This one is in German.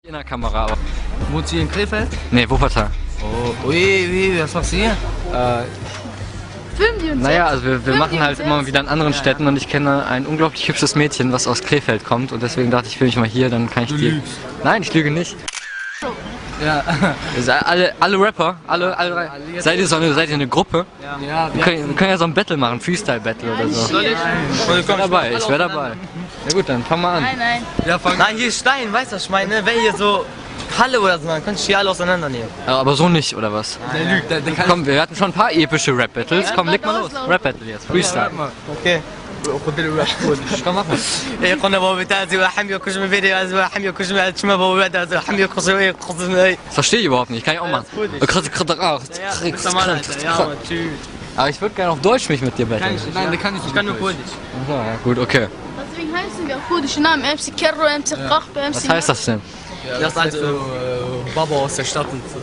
In der Kamera auch. Wohnst du hier in Krefeld? Nee, Wuppertal. Oh, ui, was machst du hier? Filmen die uns Naja, jetzt? also wir Filmen machen die halt uns immer jetzt? wieder in anderen Städten und ich kenne ein unglaublich hübsches Mädchen, was aus Krefeld kommt und deswegen dachte ich, film ich mal hier, dann kann ich Du die... lügst. Nein, ich lüge nicht. Ja. Ihr seid alle Rapper, alle seid ihr eine Gruppe? Ja, Wir können ja so ein Battle machen, Freestyle-Battle oder so. Ich wäre dabei, ich wäre dabei. Na gut, dann fang mal an. Nein. Ja, fang Nein, hier ist Stein, weißt du, was ich meine? Wenn hier so Halle oder so, dann kannst du hier alle auseinandernehmen. Aber so nicht, oder was? Der lügt, der kann Komm, wir hatten schon ein paar epische Rap-Battles. Komm, leg mal los. loslaufen. Rap-Battle jetzt, Freestyle. Okay. Komm, mach mal. ايه قلنا بابا بتاعتي وحمي وكش من فيديو از وحمي وكش من شما بابا بتاعتي وحمي وكش من قصدي Das verstehe ich überhaupt nicht, kann ich auch machen. Aber ich würde gerne auf Deutsch mich mit dir battlen. Nein, der kann nicht. Ich kann nur Kurdisch. Ja, gut, okay. Deswegen heißen wir auch kurdische Namen. MC Kerro, MC Qahbe, MC... Was heißt das denn? Das ist also Baba aus der Stadt und so.